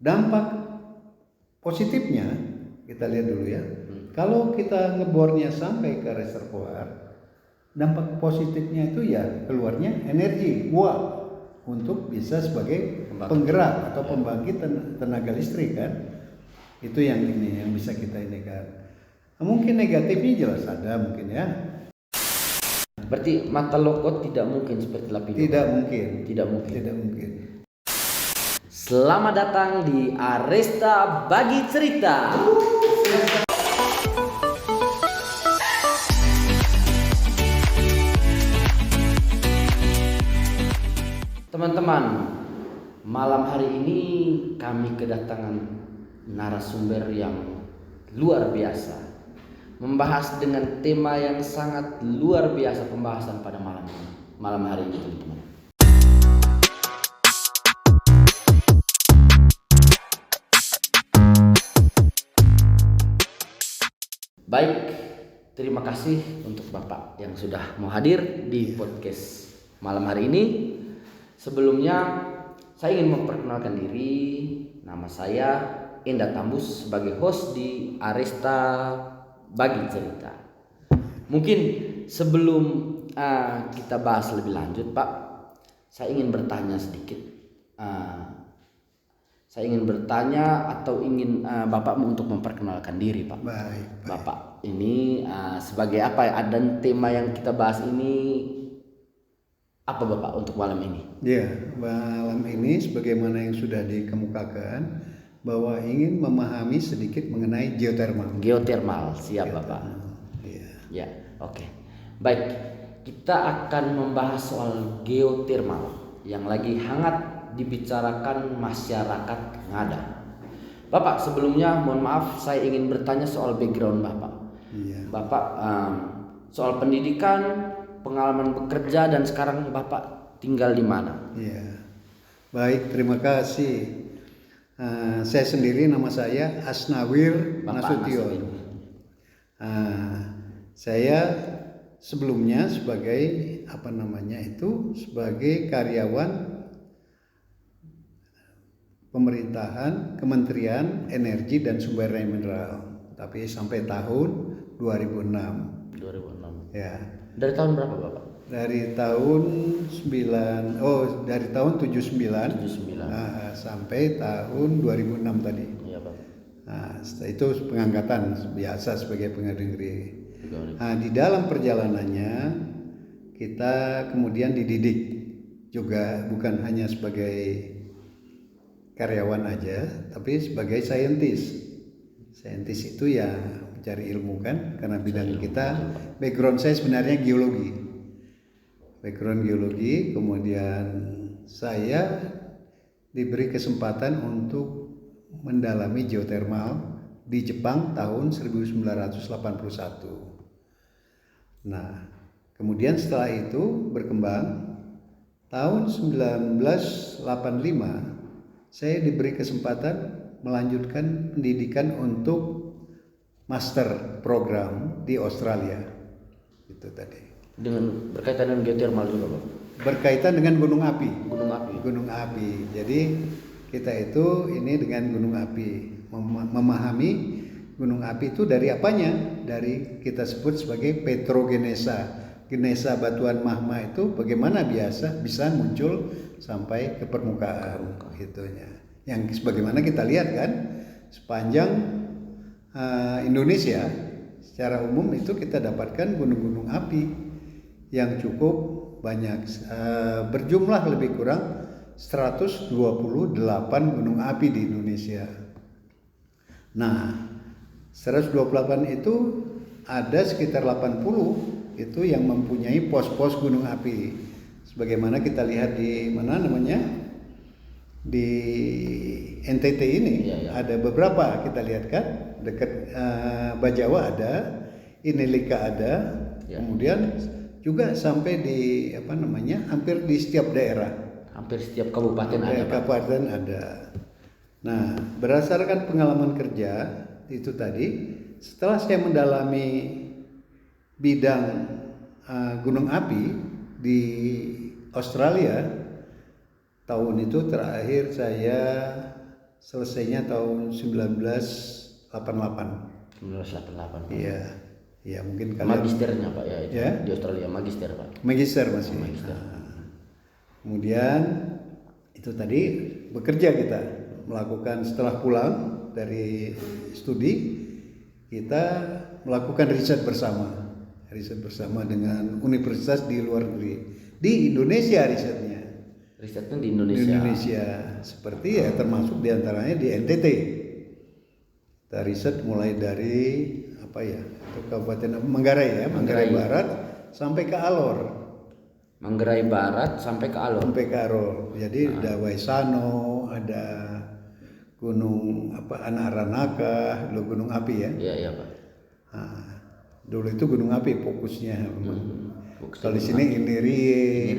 Dampak positifnya kita lihat dulu ya. Kalau kita ngebornya sampai ke reservoir, dampak positifnya itu ya keluarnya energi uap untuk bisa sebagai penggerak atau pembangkit tenaga listrik kan. Itu yang ini yang bisa kita ini kan. Mungkin negatifnya jelas ada mungkin ya. Berarti mata lokot tidak mungkin seperti lapindo. Tidak mungkin. Tidak mungkin. Tidak mungkin. Selamat datang di Arista Bagi Cerita. Teman-teman, malam hari ini kami kedatangan narasumber yang luar biasa, membahas dengan tema yang sangat luar biasa pembahasan pada malam hari ini, teman-teman. Baik, terima kasih untuk Bapak yang sudah mau hadir di podcast malam hari ini. Sebelumnya saya ingin memperkenalkan diri. Nama saya Endah Tambus sebagai host di Arista Bagi Cerita. Mungkin sebelum kita bahas lebih lanjut, Pak, saya ingin bertanya sedikit. Saya ingin bertanya atau ingin Bapak untuk memperkenalkan diri, Pak. Baik. Bapak ini sebagai apa ya? Dan tema yang kita bahas ini apa, Bapak, untuk malam ini? Ya, malam ini sebagaimana yang sudah dikemukakan bahwa ingin memahami sedikit mengenai geotermal. Geotermal, siap Bapak. Ya, oke. Baik, kita akan membahas soal geotermal yang lagi hangat dibicarakan masyarakat Ngada. Bapak, sebelumnya mohon maaf saya ingin bertanya soal background Bapak. Iya. Bapak soal pendidikan, pengalaman bekerja, dan sekarang Bapak tinggal di mana? Iya. Baik, terima kasih. Saya sendiri nama saya Asnawir Bapak Nasution. Saya sebelumnya sebagai sebagai karyawan pemerintahan Kementerian Energi dan Sumber Daya Mineral, tapi sampai tahun 2006. 2006. Ya. Dari tahun berapa, Bapak? Dari tahun 79 sampai tahun 2006 tadi. Iya, Pak. Nah, setelah itu pengangkatan biasa sebagai pegawai negeri. Nah, di dalam perjalanannya kita kemudian dididik juga, bukan hanya sebagai karyawan aja, tapi sebagai saintis. Saintis itu ya mencari ilmu kan, karena bidang kita, background saya sebenarnya geologi. Kemudian saya diberi kesempatan untuk mendalami geotermal di Jepang tahun 1981. Nah, kemudian setelah itu berkembang, tahun 1985 saya diberi kesempatan melanjutkan pendidikan untuk master program di Australia. Itu tadi. Berkaitan dengan geotermal juga, Pak. Berkaitan dengan gunung api. Gunung api. Jadi kita itu ini dengan gunung api, memahami gunung api itu dari apanya? Dari kita sebut sebagai petrogenesa. Genesa batuan magma itu bagaimana bisa muncul sampai ke permukaan gitunya. Yang sebagaimana kita lihat kan sepanjang Indonesia secara umum itu kita dapatkan gunung-gunung api yang cukup banyak, berjumlah lebih kurang 128 gunung api di Indonesia. Nah, 128 itu ada sekitar 80 itu yang mempunyai pos-pos gunung api. Sebagaimana kita lihat di di NTT ini, ada beberapa kita lihat kan, dekat Bajawa ada, Inilika ada, kemudian juga sampai di hampir di setiap daerah, hampir setiap kabupaten ada. Nah, berdasarkan pengalaman kerja itu tadi, setelah saya mendalami bidang gunung api di Australia, tahun itu terakhir saya selesainya tahun 1988. 1988. Iya, iya mungkin kalian Magisternya Pak ya, itu Ya? di Australia magister Pak. magister masih. Magister. Kemudian itu tadi bekerja kita melakukan setelah pulang dari studi kita melakukan riset bersama dengan universitas di luar negeri, di Indonesia risetnya. Risetnya di Di Indonesia. Indonesia seperti ya termasuk diantaranya di NTT. Kita riset mulai dari apa ya, itu Kabupaten Manggarai ya, Manggarai Barat sampai ke Alor. Manggarai Barat sampai ke Alor. Sampai ke Alor. Jadi ada Waisano, ada Gunung apa Anak Ranaka, dulu gunung api ya. Iya iya Pak. Nah, dulu itu gunung api fokusnya. Fokus Kalau di sini Inirie,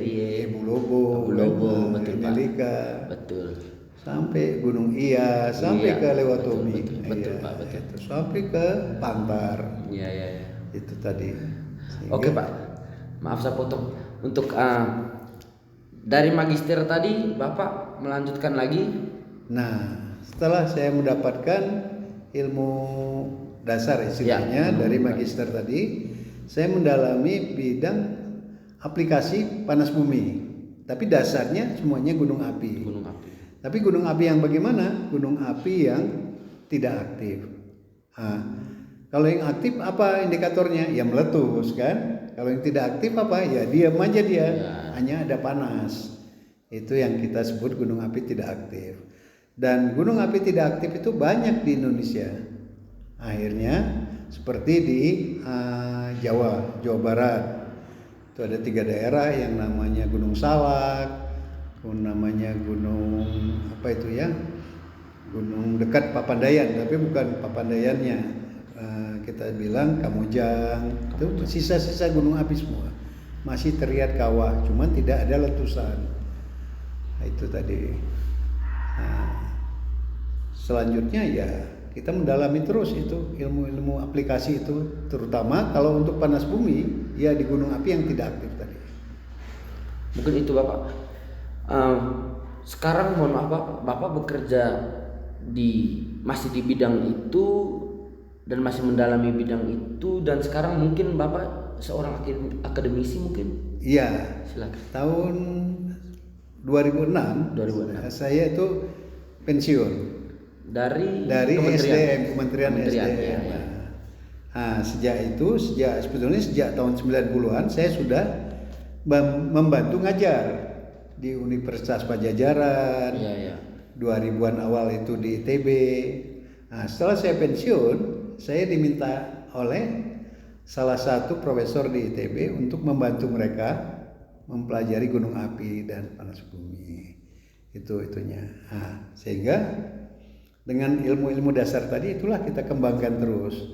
Ibu Lobo, Lobo, betul Pak. Inilika, Betul. sampai Gunung Iya, sampai Iya, ke Lewatomi, betul, Iya, Pak, betul. itu, sampai ke Pantar, Iya iya iya. itu tadi. Sehingga- Oke Pak. Maaf saya potong. Untuk dari magister tadi Bapak melanjutkan lagi. Nah, setelah saya mendapatkan ilmu dasar istilahnya Ya, dari magister tadi, saya mendalami bidang aplikasi panas bumi. Tapi dasarnya semuanya gunung api. Gunung api. Tapi gunung api yang bagaimana? Gunung api yang tidak aktif. Nah, kalau yang aktif apa indikatornya? Ya meletus kan. Kalau yang tidak aktif apa? Ya diam aja dia. Hanya ada panas. Itu yang kita sebut gunung api tidak aktif. Dan gunung api tidak aktif itu banyak di Indonesia. Akhirnya seperti di Jawa Barat. Itu ada 3 daerah yang namanya Gunung Salak, namanya gunung apa itu ya, gunung dekat Papandayan tapi bukan Papandayannya, kita bilang Kamojang. Itu sisa-sisa gunung api semua masih terlihat kawah, cuman tidak ada letusan. Nah, itu tadi. Nah, selanjutnya ya kita mendalami terus itu ilmu-ilmu aplikasi itu, terutama kalau untuk panas bumi ya di gunung api yang tidak aktif tadi. Mungkin itu Bapak. Sekarang mohon maaf Pak, Bapak bekerja masih di bidang itu dan masih mendalami bidang itu, dan sekarang mungkin Bapak seorang akademisi mungkin. Iya. Silakan. Tahun 2006 saya itu pensiun Dari SDM, Kementerian SDM. ya. Nah, sebetulnya sejak tahun 90-an saya sudah membantu ngajar di Universitas Pajajaran. Iya. 2000-an awal itu di ITB. Nah, setelah saya pensiun, saya diminta oleh salah satu profesor di ITB untuk membantu mereka mempelajari gunung api dan panas bumi. Itunya. Nah, sehingga dengan ilmu-ilmu dasar tadi itulah kita kembangkan terus.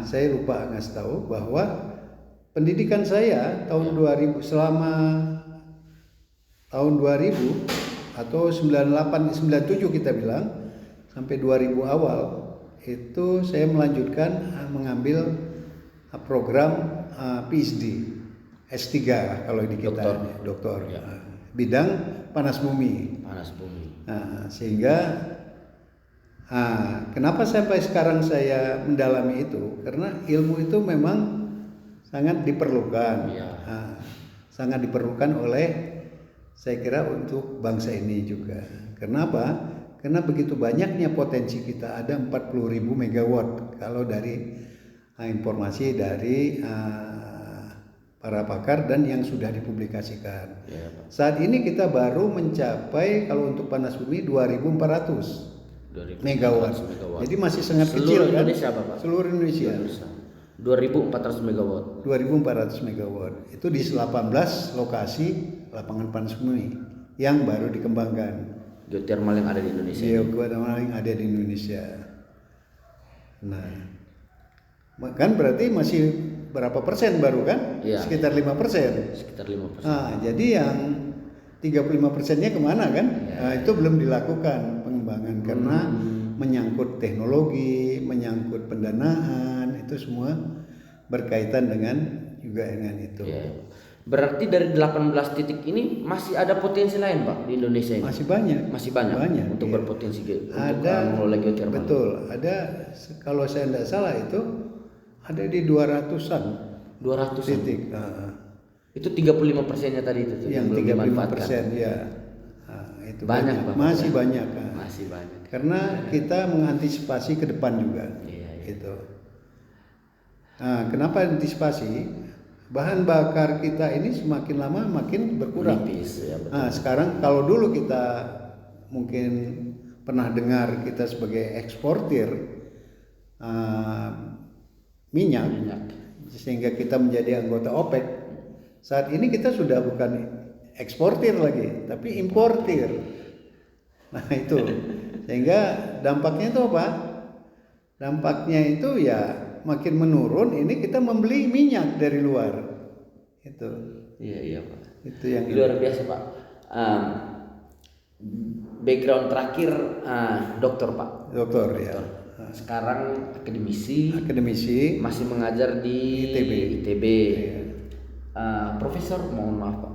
Saya lupa ngasih tahu bahwa pendidikan saya tahun 2000 selama tahun 2000 atau 98 97 kita bilang sampai 2000 awal itu saya melanjutkan mengambil program PhD S3 kalau di kita doktor Ya. Bidang panas bumi. Sehingga kenapa sampai sekarang saya mendalami itu? Karena ilmu itu memang sangat diperlukan. Ya. Sangat diperlukan oleh saya kira untuk bangsa ini juga. Kenapa? Karena begitu banyaknya potensi kita, ada 40.000 megawatt kalau dari informasi dari para pakar dan yang sudah dipublikasikan. Ya, Saat ini kita baru mencapai kalau untuk panas bumi 2.400 megawatt. Jadi masih sangat kecil kan? Indonesia, Bapak. Seluruh Indonesia. 2.400 megawatt. 2.400 megawatt. Itu di 18 lokasi lapangan panas bumi yang baru dikembangkan. Geothermal yang ada di Indonesia. Geothermal yang ada di Indonesia. Nah, kan berarti masih berapa persen baru kan? Iya. Sekitar 5%. Sekitar 5%. Jadi yang 35%-nya kemana kan? Itu belum dilakukan pengembangan karena menyangkut teknologi, menyangkut pendanaan, itu semua berkaitan dengan itu. Ya. Berarti dari 18 titik ini masih ada potensi lain Pak di Indonesia ini? Masih banyak. Masih banyak, untuk iya. berpotensi untuk Ada, mengelola geothermal. betul. Ada, kalau saya tidak salah itu ada di 200-an 200 titik. Itu 35%-nya tadi itu tuh, Yang belum 35% dimanfaatkan. ya. Itu Banyak, Bapak, masih ya? banyak. Masih banyak. Karena kita mengantisipasi ke depan juga. Iya. Gitu. Nah, kenapa antisipasi? Bahan bakar kita ini semakin lama makin berkurang. Menipis, ya, betul. Nah, sekarang kalau dulu kita mungkin pernah dengar kita sebagai eksportir minyak, sehingga kita menjadi anggota OPEC. Saat ini kita sudah bukan eksportir lagi, tapi importir. Nah itu, sehingga dampaknya itu apa? Dampaknya itu ya makin menurun. Ini kita membeli minyak dari luar. Itu. Iya Pak. Itu yang luar biasa Pak. Background terakhir dokter Pak. Dokter ya. Sekarang akademisi. Masih mengajar di ITB. Iya. Profesor, mohon maaf Pak.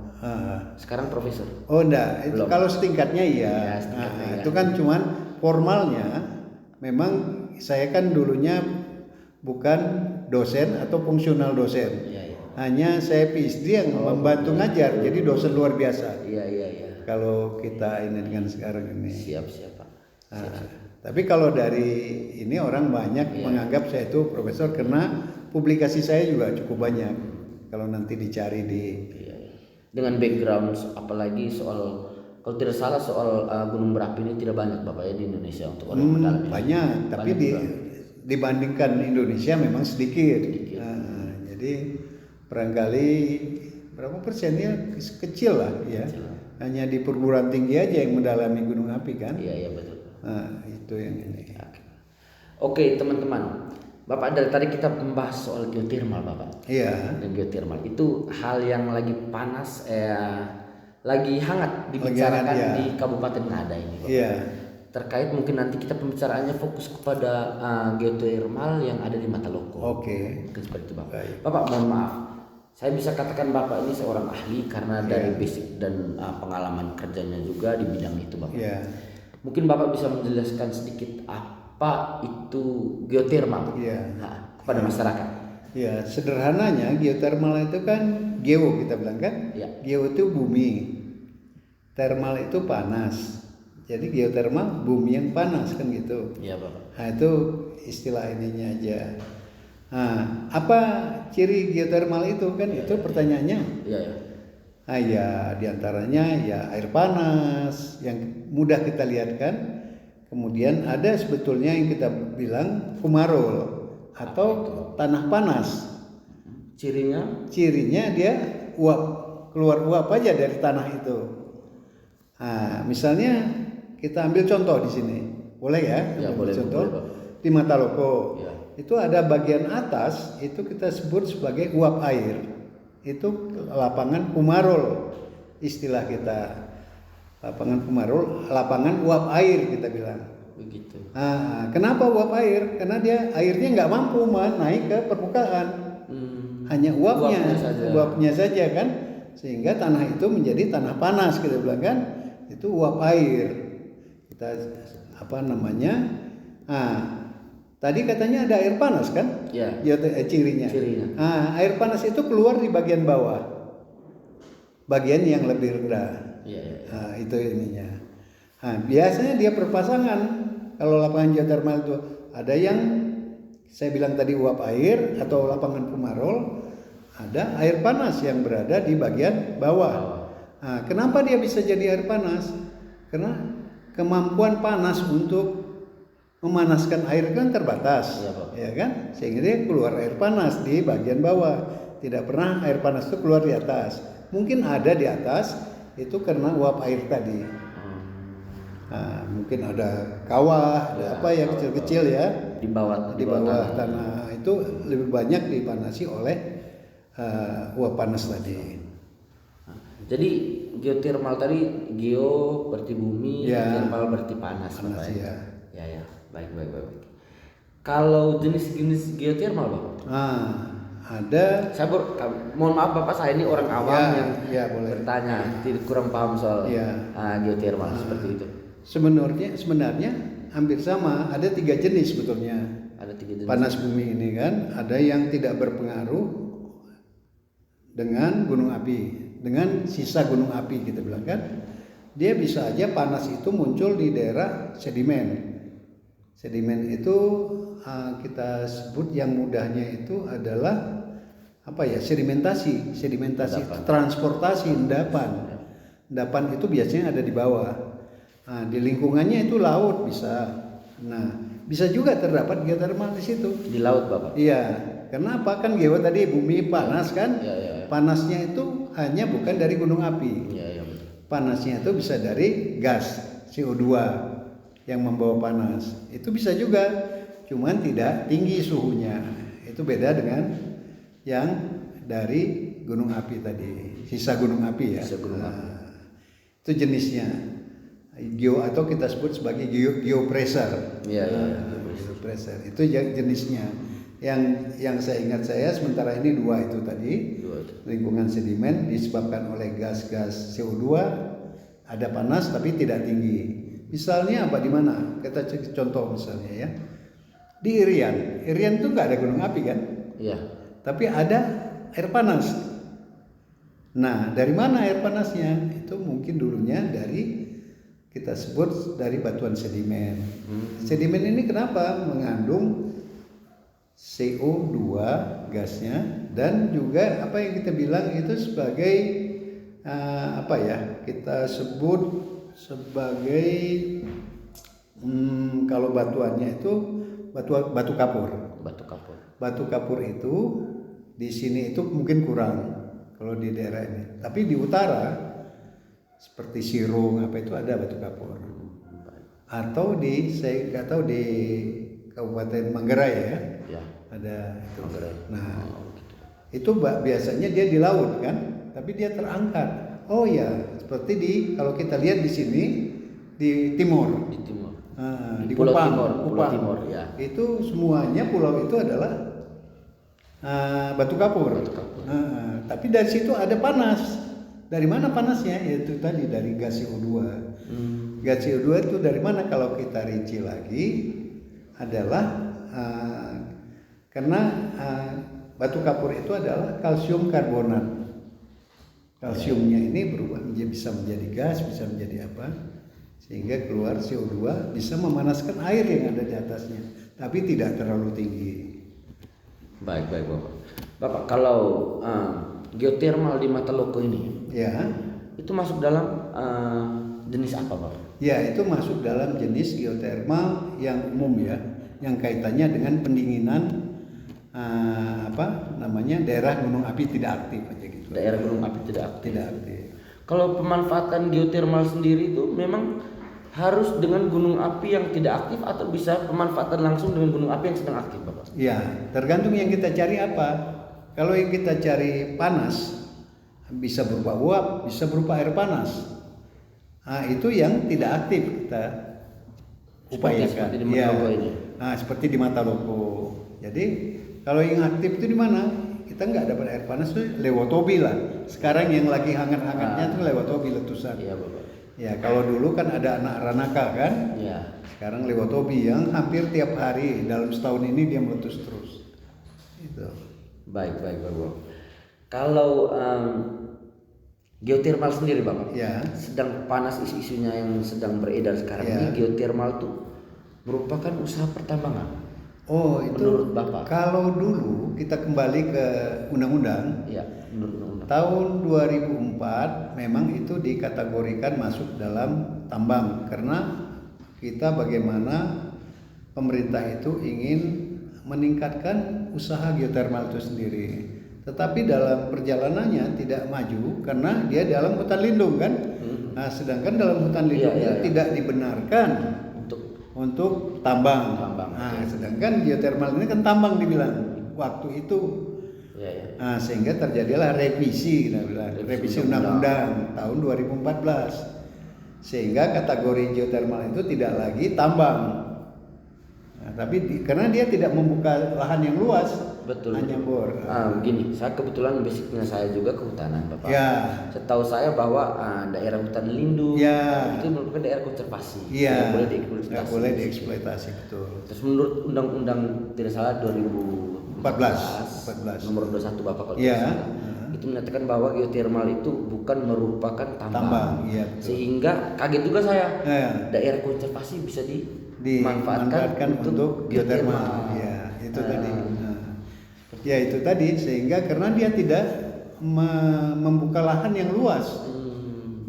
Sekarang profesor. Oh enggak, itu kalau setingkatnya iya. Ya, setingkatnya, Itu kan cuman formalnya. Memang saya kan dulunya bukan dosen atau fungsional dosen. Iya. Hanya saya PhD yang membantu ngajar, jadi dosen luar biasa. Iya. Kalau kita ini dengan sekarang ini. Siap Pak. Tapi kalau dari ini orang banyak menganggap saya itu profesor karena publikasi saya juga cukup banyak. Kalau nanti dicari di dengan background apalagi soal, kalau tidak salah soal gunung berapi ini tidak banyak Bapak ya di Indonesia untuk orang mendalam. Banyak, tapi dibandingkan Indonesia memang sedikit. Jadi barangkali berapa persennya kecil lah ya. Hanya di perguruan tinggi aja yang mendalami gunung api kan. Iya betul. Itu yang ini. Oke teman-teman, Bapak dari tadi kita membahas soal geothermal Bapak. Iya. Dan geothermal itu hal yang lagi panas, lagi hangat dibicarakan di Kabupaten Ngada ini Bapak. Iya. Terkait mungkin nanti kita pembicaraannya fokus kepada geothermal yang ada di Mataloko. Oke. Mungkin seperti itu Bapak. Baik. Bapak mohon maaf, saya bisa katakan Bapak ini seorang ahli karena dari basic dan pengalaman kerjanya juga di bidang itu Bapak. Iya. Mungkin Bapak bisa menjelaskan sedikit apa itu geothermal kepada masyarakat. Ya, sederhananya geothermal itu kan geo kita bilang kan. Ya. Geo itu bumi. Thermal itu panas. Jadi geothermal bumi yang panas kan gitu. Iya, Bapak. Nah, itu istilah ininya aja. Nah, apa ciri geothermal itu kan itu pertanyaannya. Iya. Ya diantaranya ya air panas yang mudah kita lihat kan. Kemudian ada sebetulnya yang kita bilang fumarol atau tanah panas. Cirinya dia keluar uap aja dari tanah itu. Nah, misalnya kita ambil contoh di sini, boleh ya? Boleh. Contoh boleh, di Mataloko. Ya. Itu ada bagian atas itu kita sebut sebagai uap air. Itu lapangan fumarol istilah kita. Lapangan fumarol, lapangan uap air kita bilang. Begitu. Nah, kenapa uap air? Karena dia airnya nggak mampu naik ke permukaan. Hanya uapnya saja kan, sehingga tanah itu menjadi tanah panas kita bilang kan. Itu uap air. Kita tadi katanya ada air panas kan? Iya. Cirinya. Air panas itu keluar di bagian bawah, bagian yang lebih rendah. Iya. Itu ininya. Biasanya dia berpasangan. Kalau lapangan geothermal itu ada yang saya bilang tadi uap air atau lapangan fumarol, ada air panas yang berada di bagian bawah. Kenapa dia bisa jadi air panas? Karena kemampuan panas untuk memanaskan air kan terbatas, ya kan? Sehingga dia keluar air panas di bagian bawah. Tidak pernah air panas itu keluar di atas. Mungkin ada di atas, itu karena uap air tadi. Mungkin ada kawah, ada apa ya kecil-kecil ya di bawah tanah. Itu lebih banyak dipanasi oleh uap panas tadi. Jadi geothermal tadi geo berarti bumi, thermal berarti panas ya. Baik. Kalau jenis-jenis geothermal Bang? ada. Mohon maaf Bapak, saya ini orang awam yang boleh. bertanya, tidak kurang paham soal geothermal seperti itu. Sebenarnya hampir sama. Ada 3 jenis sebetulnya. Ada 3 jenis. Panas bumi ini kan, ada yang tidak berpengaruh dengan gunung api, dengan sisa gunung api kita bilang kan. Dia bisa aja panas itu muncul di daerah sedimen. Sedimen itu kita sebut yang mudahnya itu adalah sedimentasi, transportasi, endapan itu biasanya ada di bawah. Nah, di lingkungannya itu laut bisa. Nah, bisa juga terdapat geotermal di situ. Di laut, Bapak? Iya. Kenapa? Kan geo tadi bumi panas kan? Ya. Panasnya itu hanya bukan dari gunung api. Iya. Panasnya itu bisa dari gas CO2 yang membawa panas. Itu bisa juga, cuman tidak tinggi suhunya. Itu beda dengan yang dari gunung api tadi, sisa gunung api ya. Itu jenisnya. Geo atau kita sebut sebagai geopressure. Iya. Geopressure. Itu jenisnya. Yang saya ingat sementara ini 2 itu tadi. Lingkungan sedimen disebabkan oleh gas-gas CO2, ada panas tapi tidak tinggi. Misalnya di mana? Kita contoh misalnya ya. Di Irian itu nggak ada gunung api kan? Iya. Tapi ada air panas. Nah, dari mana air panasnya? Itu mungkin dulunya kita sebut dari batuan sedimen. Sedimen ini kenapa? Mengandung CO2 gasnya, dan juga apa yang kita bilang itu sebagai kita sebut sebagai kalau batuannya itu batu kapur. Batu kapur itu di sini itu mungkin kurang kalau di daerah ini. Tapi di utara seperti Sirung itu ada batu kapur. Atau saya nggak tahu di Kabupaten Manggarai ya. Ada itu. Nah, itu biasanya dia di laut kan, tapi dia terangkat. Oh ya, seperti kalau kita lihat di sini di timur. Di Pulau Kupang. Timur ya. Itu semuanya pulau itu adalah batu kapur. Tapi dari situ ada panas. Dari mana panasnya? Yaitu tadi dari gas CO2. Gas CO2 itu dari mana? Kalau kita rinci lagi adalah karena batu kapur itu adalah kalsium karbonat. Kalsiumnya ini berubah bisa menjadi gas, bisa menjadi apa, sehingga keluar CO2 bisa memanaskan air yang ada di atasnya, tapi tidak terlalu tinggi. Baik Bapak, kalau geothermal di Mataloko ini, itu masuk dalam jenis apa, Pak? Ya, itu masuk dalam jenis geothermal yang umum ya, yang kaitannya dengan pendinginan daerah gunung api tidak aktif aja gitu. Daerah gunung api tidak aktif. Kalau pemanfaatan geothermal sendiri itu memang harus dengan gunung api yang tidak aktif atau bisa pemanfaatan langsung dengan gunung api yang sedang aktif, Bapak? Ya, tergantung yang kita cari apa. Kalau yang kita cari panas, bisa berupa uap, bisa berupa air panas. Nah, itu yang tidak aktif kita upayakan. Seperti di Mataloko ini. Nah, seperti di Mataloko. Jadi kalau yang aktif itu di mana? Kita nggak dapat air panas tuh Lewotobi lah. Sekarang yang lagi hangat-hangatnya tuh Lewotobi letusan. Iya, Bapak. Ya, kalau dulu kan ada anak Ranaka kan? Iya. Sekarang Lewotobi yang hampir tiap hari dalam setahun ini dia meletus terus. Itu. Baik, Bapak. Kalau geothermal sendiri, Bapak, sedang panas isu-isunya yang sedang beredar sekarang ini, geothermal itu merupakan usaha pertambangan. Oh, itu menurut Bapak? Kalau dulu kita kembali ke undang-undang, menurut undang-undang tahun 2004 memang itu dikategorikan masuk dalam tambang, karena kita bagaimana pemerintah itu ingin meningkatkan usaha geothermal itu sendiri. Tetapi dalam perjalanannya tidak maju karena dia dalam hutan lindung kan. Nah, sedangkan dalam hutan lindungnya tidak dibenarkan untuk tambang. Nah, sedangkan geothermal ini kan tambang dibilang waktu itu. Nah, sehingga terjadilah revisi, kita bilang revisi undang-undang tahun 2014. Sehingga kategori geothermal itu tidak lagi tambang. Nah, tapi karena dia tidak membuka lahan yang luas, Betul. hanya bor. Begini, saya kebetulan basicnya saya juga kehutanan, Bapak. Ya. Setahu saya bahwa daerah hutan lindung Ya. itu merupakan daerah konservasi. Iya. Tidak boleh dieksploitasi. Nggak boleh dieksploitasi, betul. Terus menurut undang-undang tidak salah 14. nomor 21 Bapak kalau Iya. tidak salah, itu menyatakan bahwa geotermal itu bukan merupakan tambang. Iya, betul. Sehingga kaget juga saya. Ya. Daerah konservasi bisa Dimanfaatkan untuk geotermal. Ya, itu tadi. Ya, itu tadi, sehingga karena dia tidak membuka lahan yang luas.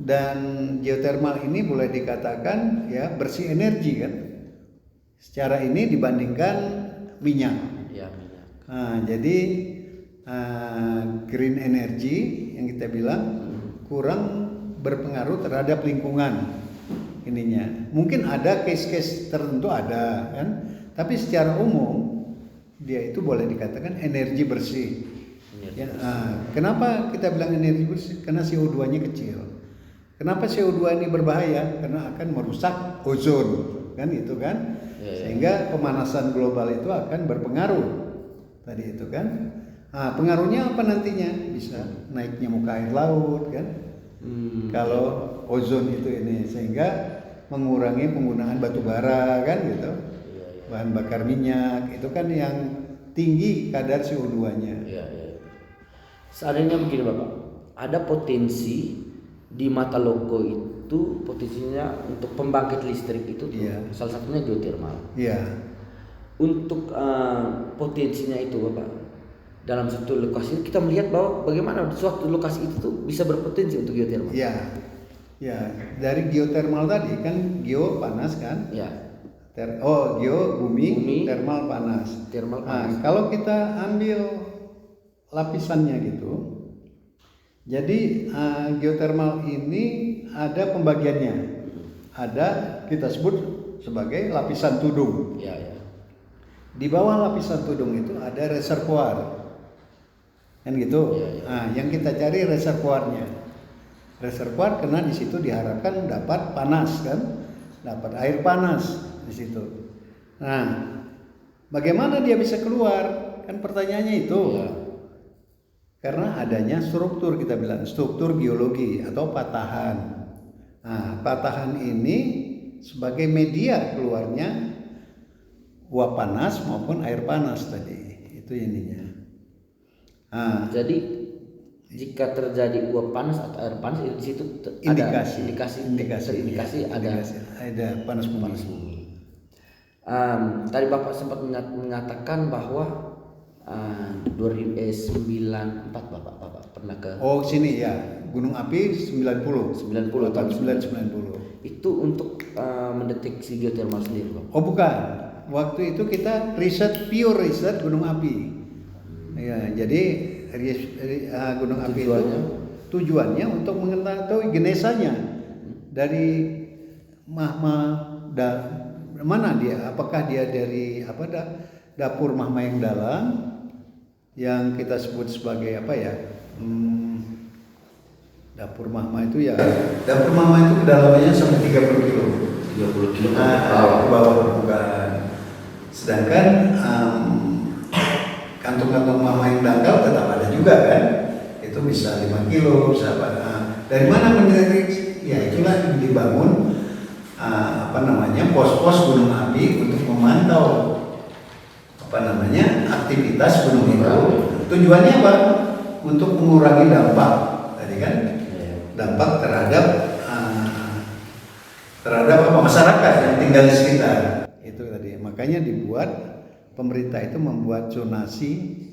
Dan geotermal ini boleh dikatakan ya bersih energi kan. Secara ini dibandingkan minyak. Ya, minyak. Jadi green energy yang kita bilang kurang berpengaruh terhadap lingkungan ininya. Mungkin ada case-case tertentu ada kan, tapi secara umum dia itu boleh dikatakan energi bersih. Ya, kenapa kita bilang energi bersih? Karena CO2-nya kecil. Kenapa CO2 ini berbahaya? Karena akan merusak ozon, kan itu kan? Sehingga pemanasan global itu akan berpengaruh. Tadi itu kan? Pengaruhnya apa nantinya? Bisa naiknya muka air laut kan? Kalau ozon itu ini, sehingga mengurangi penggunaan batu bara kan gitu. Bahan bakar minyak itu kan yang tinggi kadar CO2-nya. Seandainya begini Bapak, ada potensi di Mataloko itu potensinya untuk pembangkit listrik itu tuh, salah satunya geotermal. Untuk potensinya itu Bapak, dalam satu lokasi kita melihat bahwa bagaimana suatu lokasi itu tuh bisa berpotensi untuk geotermal. Ya, dari geotermal tadi kan geo panas kan? Geo bumi, termal panas. Kalau kita ambil lapisannya gitu, jadi geotermal ini ada pembagiannya. Ada kita sebut sebagai lapisan tudung. Di bawah lapisan tudung itu ada reservoir, kan gitu. Yang kita cari reservoirnya. Reservoir karena di situ diharapkan dapat panas kan, dapat air panas di situ. Nah, bagaimana dia bisa keluar? Kan pertanyaannya itu. Karena adanya struktur, kita bilang struktur geologi atau patahan. Nah, patahan ini sebagai media keluarnya uap panas maupun air panas tadi. Itu ininya. Jadi jika terjadi uap panas atau air panas di situ indikasi ada panas bumi. Tadi Bapak sempat mengatakan bahwa 2094 Bapak pernah ke sini ya, Gunung Api 90 tahun 90. Itu untuk mendeteksi geotermal sendiri Bapak? Bukan. Waktu itu kita pure riset Gunung Api. Jadi Gunung Api itu tujuannya untuk mengetahui genesanya dari magma mana dia, apakah dia dari dapur magma yang dalam yang kita sebut sebagai dapur magma itu dapur magma itu kedalamannya sampai 30 kilo ke bawah permukaan, sedangkan kantung-kantung magma yang dangkal tetap ada juga kan, itu bisa 5 kilo bisa dari mana mendeteksi? Itulah dibangun pos-pos gunung api untuk memantau aktivitas gunung itu. Tujuannya apa? Untuk mengurangi dampak tadi kan, dampak terhadap masyarakat yang tinggal di sekitar itu tadi. Makanya pemerintah itu membuat zonasi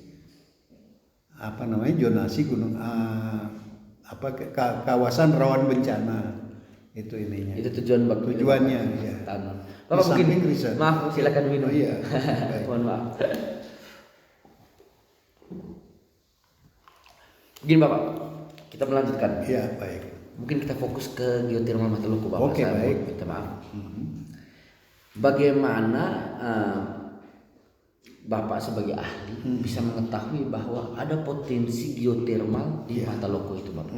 gunung kawasan rawan bencana. Itu ininya. Itu tujuannya. Bapak mungkin maaf, silakan minum. Mohon maaf. Begini Bapak, kita melanjutkan. Baik. Mungkin kita fokus ke geotermal Mataloko Bapak. Baik. Minta maaf. Bagaimana Bapak sebagai ahli bisa mengetahui bahwa ada potensi geotermal di Mataloko itu Bapak?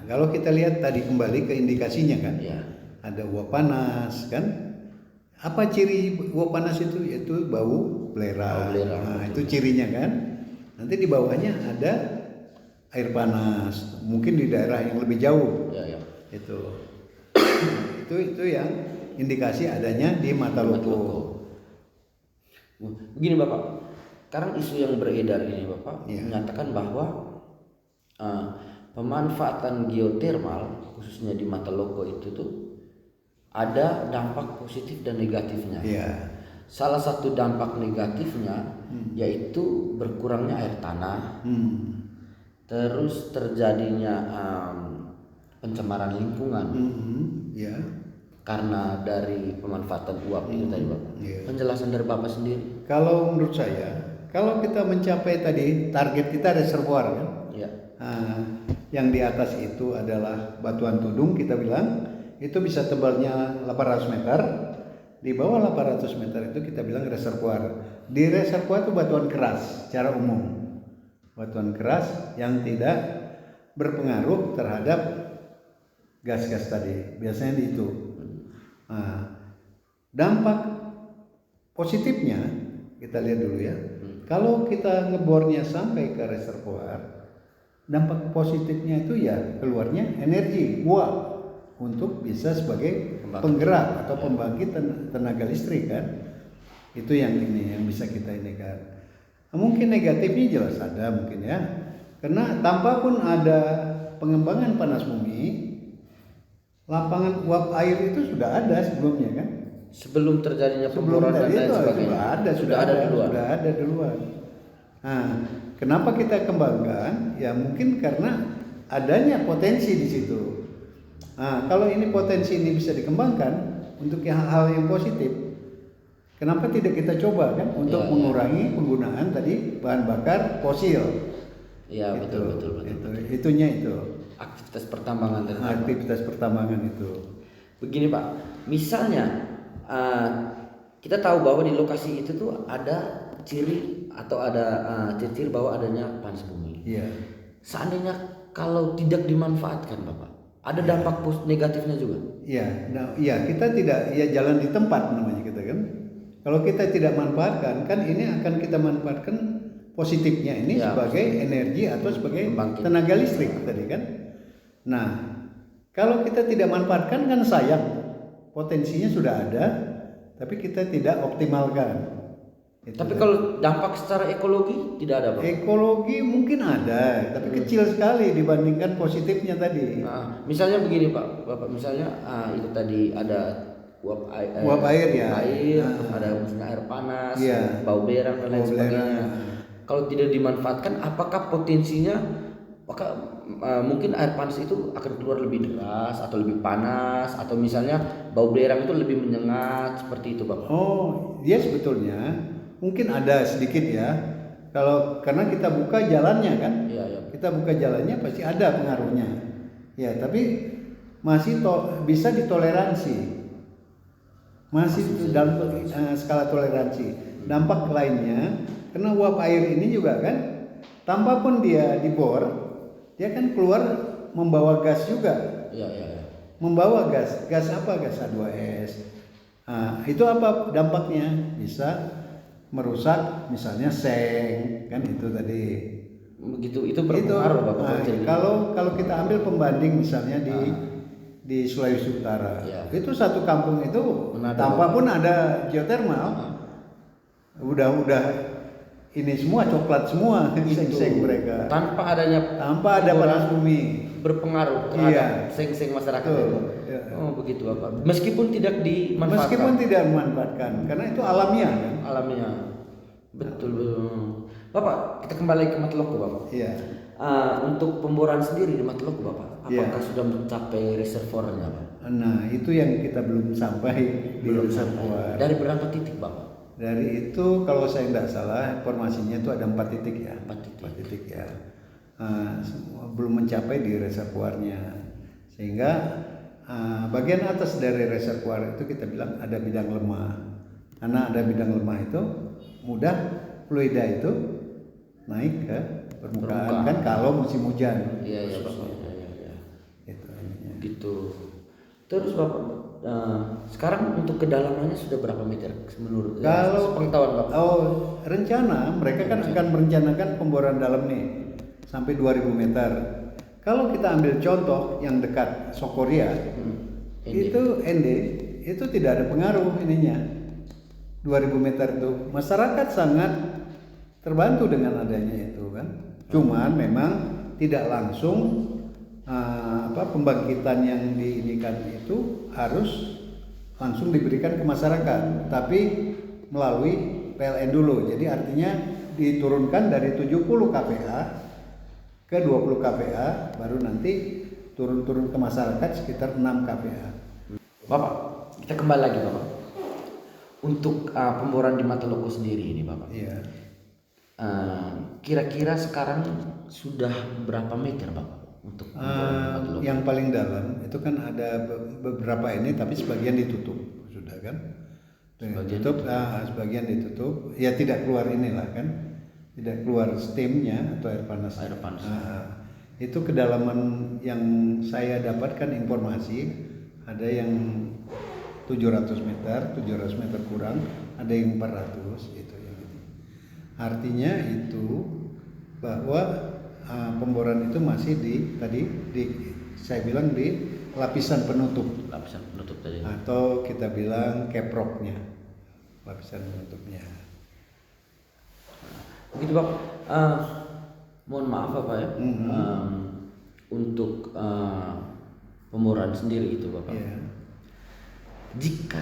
Kalau kita lihat tadi kembali ke indikasinya kan, ada uap panas kan. Apa ciri uap panas itu? Yaitu bau belerang. belerang, Nah, betul. itu cirinya kan. Nanti di bawahnya ada air panas, mungkin di daerah yang lebih jauh. Ya. Itu itu yang indikasi adanya di mata loko. Begini Bapak, sekarang isu yang beredar ini Bapak Iya. menyatakan bahwa pemanfaatan geotermal khususnya di mata loko itu tuh ada dampak positif dan negatifnya. Iya. Salah satu dampak negatifnya yaitu berkurangnya air tanah, terus terjadinya pencemaran lingkungan Ya. karena dari pemanfaatan uap itu tadi Bapak. Iya. Penjelasan dari Bapak sendiri. Kalau menurut saya, kalau kita mencapai tadi target kita reservoir kan, Ya. yang di atas itu adalah batuan tudung kita bilang, itu bisa tebalnya 800 meter. Di bawah 800 meter itu kita bilang reservoir. Di reservoir itu batuan keras secara umum. Batuan keras yang tidak berpengaruh terhadap gas-gas tadi. Biasanya di itu. Dampak positifnya kita lihat dulu ya. Kalau kita ngebornya sampai ke reservoir, dampak positifnya itu ya keluarnya energi uap untuk bisa sebagai penggerak atau pembangkit tenaga listrik kan. Itu yang ini yang bisa kita ini kan. Mungkin negatifnya jelas ada mungkin ya. Karena tanpa pun ada pengembangan panas bumi, lapangan uap air itu sudah ada sebelumnya kan. Sebelum terjadinya Sebelum pemboronan tadi dan itu sebagainya. sudah ada duluan. Nah, kenapa kita kembangkan? Ya mungkin karena adanya potensi di situ. Nah, kalau ini potensi ini bisa dikembangkan untuk hal yang positif, kenapa tidak kita coba kan untuk mengurangi penggunaan tadi bahan bakar fosil? Iya betul. Itunya itu. Aktivitas pertambangan terutama. Aktivitas pertambangan itu. Begini Pak, misalnya kita tahu bahwa di lokasi itu tuh ada ciri atau ada ciri bahwa adanya panas bumi. Iya. Seandainya kalau tidak dimanfaatkan Bapak, ada dampak negatifnya juga. Iya, iya kita tidak jalan di tempat namanya kita kan. Kalau kita tidak manfaatkan kan ini akan kita manfaatkan positifnya ini sebagai energi atau sebagai tenaga listrik tadi kan. Nah, kalau kita tidak manfaatkan kan sayang. Potensinya sudah ada, tapi kita tidak optimalkan. Tapi kalau dampak secara ekologi tidak ada Bapak? Ekologi mungkin ada, tapi kecil sekali dibandingkan positifnya tadi. Misalnya begini Pak, Bapak misalnya itu tadi ada uap air ya. Ada misalnya air panas, ya. bau belerang dan lain sebagainya. Kalau tidak dimanfaatkan, apakah potensinya mungkin air panas itu akan keluar lebih deras atau lebih panas atau misalnya bau belerang itu lebih menyengat seperti itu Bapak? Oh, dia sebetulnya mungkin ada sedikit ya. Karena kita buka jalannya kan, kita buka jalannya pasti ada pengaruhnya. Ya, tapi masih bisa ditoleransi, masih dalam skala toleransi. Dampak lainnya, karena uap air ini juga kan, tanpa pun dia dibor, dia kan keluar membawa gas juga. Membawa gas apa? Gas H2S. Itu apa dampaknya? Bisa merusak misalnya seng kan itu tadi. Begitu itu berpengaruh Bapak. Kalau kita ambil pembanding misalnya di Sulawesi Utara, itu satu kampung itu tanpa pun ada geotermal, udah ini semua coklat semua seng-seng mereka. Tanpa ada panas bumi berpengaruh terhadap seng-seng masyarakat itu. Oh begitu Bapak. Meskipun tidak dimanfaatkan karena itu alamiah kan. Alamiah. Betul. Bapak, kita kembali ke Matloko Bapak. Iya. Untuk pemboran sendiri di Matloko Bapak, apakah sudah mencapai reservoirnya Pak? Nah, itu yang kita belum sampai di reservoir. Dari berapa titik Bapak? Dari itu kalau saya tidak salah informasinya itu ada 4 titik ya. 4 titik ya. Belum mencapai di reservoirnya. Sehingga bagian atas dari reservoir itu kita bilang ada bidang lemah. Karena ada bidang lemah itu mudah fluida itu naik ke permukaan kan kalau musim hujan. Iya Bapak. Itu. Gitu. Terus Bapak sekarang untuk kedalamannya sudah berapa meter menurut Kalau pengetahuan Bapak? rencana mereka kan akan merencanakan pemboran dalam nih sampai 2000 meter. Kalau kita ambil contoh yang dekat Sokoria, itu ND itu tidak ada pengaruh ininya. 2000 meter itu masyarakat sangat terbantu dengan adanya itu kan. Cuman memang tidak langsung pembangkitan yang diinikan itu harus langsung diberikan ke masyarakat, tapi melalui PLN dulu. Jadi artinya diturunkan dari 70 kPa ke 20 kPa, baru nanti turun-turun ke masyarakat sekitar 6 kPa. Bapak, kita kembali lagi Bapak. Untuk pemboran di Mataloko sendiri ini Bapak. Iya. Kira-kira sekarang sudah berapa meter Bapak? Untuk Yang paling dalam itu kan ada beberapa ini, tapi sebagian ditutup sudah kan, sebagian ditutup ya, tidak keluar inilah kan, tidak keluar steamnya atau air panas. Itu kedalaman yang saya dapatkan informasi ada yang 700 meter kurang, ada yang 400 itu yang gitu. Artinya itu bahwa pemboran itu masih saya bilang di lapisan penutup tadi, atau kita bilang caproknya, lapisan penutupnya. Begitu Pak. Mohon maaf Bapak ya. Untuk pemboran sendiri itu Bapak. Yeah. Jika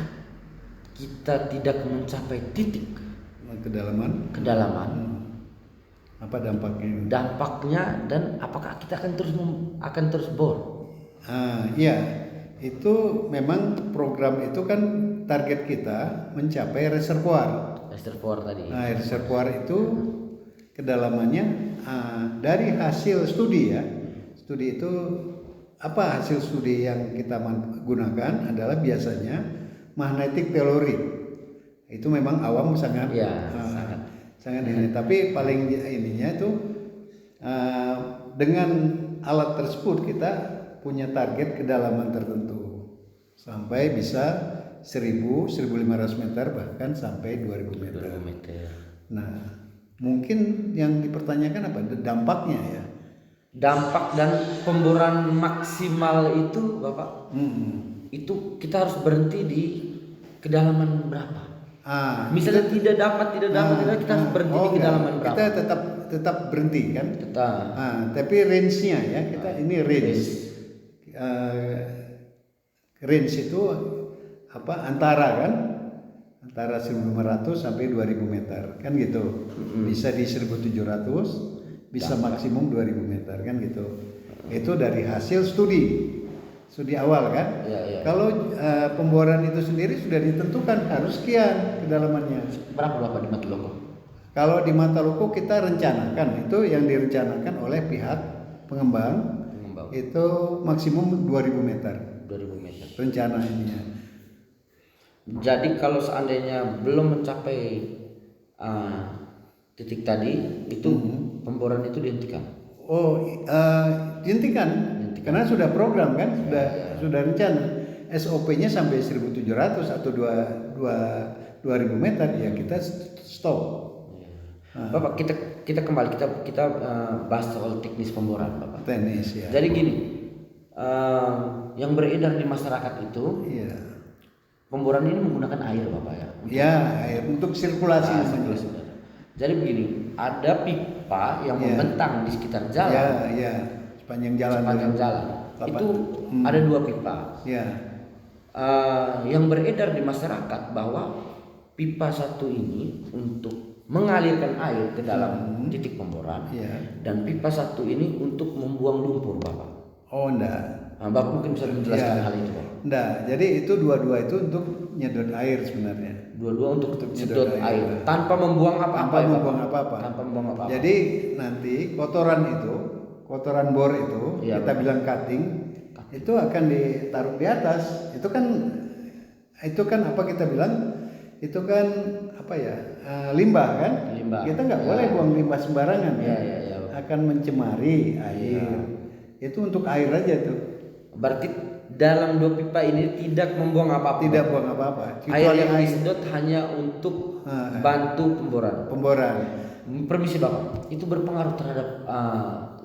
kita tidak mencapai titik kedalaman, apa dampaknya? Dampaknya dan apakah kita akan terus bor? Iya, itu memang program itu kan target kita mencapai reservoir. Tadi. Reservoir itu kedalamannya dari hasil studi ya. Studi itu apa hasil studi yang kita gunakan adalah biasanya magnetic telluric. Itu memang awam sangat. Sangat ini, tapi paling ininya itu dengan alat tersebut kita punya target kedalaman tertentu sampai bisa 1000-1500 meter, bahkan sampai 2000 meter. Nah, mungkin yang dipertanyakan apa dampaknya ya? Dampak dan pemboran maksimal itu Bapak, itu kita harus berhenti di kedalaman berapa? Misalnya tidak dapat, kita harus berhenti di kedalaman berapa? Kita tetap berhenti kan? Tetap. Tapi range-nya ya, kita ini range. Range itu antara 1.500 sampai 2.000 meter kan gitu. Bisa di 1.700, bisa maksimum 2.000 meter kan gitu. Itu dari hasil studi awal kan. Kalau pemboran itu sendiri sudah ditentukan harus sekian kedalamannya. Berapa Bapak di Mataloko? Kalau di Mataloko kita rencanakan, itu yang direncanakan oleh pihak pengembang. Itu maksimum 2.000 meter. 2.000 meter. Rencana ininya. Jadi kalau seandainya belum mencapai titik tadi, itu pemboran itu dihentikan. Dihentikan. Karena sudah program kan, sudah rencana. SOP-nya sampai 1.700 atau 2.000 meter ya kita stop. Bapak, kita kembali kita bahas soal teknis pemboran Bapak. Teknis ya. Jadi gini, yang beredar di masyarakat itu, pemboran ini menggunakan air Bapak ya. Air untuk sirkulasi. Jadi begini, ada pipa yang membentang di sekitar jalan. Sepanjang jalan. Itu ada 2 pipa. Yang beredar di masyarakat bahwa pipa satu ini untuk mengalirkan air ke dalam titik pemboran, dan pipa satu ini untuk membuang lumpur Bapak. Enggak. Bapak mungkin bisa menjelaskan hal itu Bapak. Enggak, jadi itu dua-dua itu untuk nyedot air sebenarnya. Dua-dua untuk nyedot air. Tanpa membuang apa-apa. Jadi nanti kotoran bor itu kita bilang cutting itu akan ditaruh di atas. Itu kan apa kita bilang? Itu kan limbah kan? Kita nggak boleh buang limbah sembarangan. Iya. Akan mencemari air. Itu untuk air aja tuh. Berarti dalam 2 pipa ini tidak membuang apa-apa. Tidak buang apa-apa. Air Kecuali yang disedot hanya untuk bantu pemboran. pemboran. Permisi Bapak, itu berpengaruh terhadap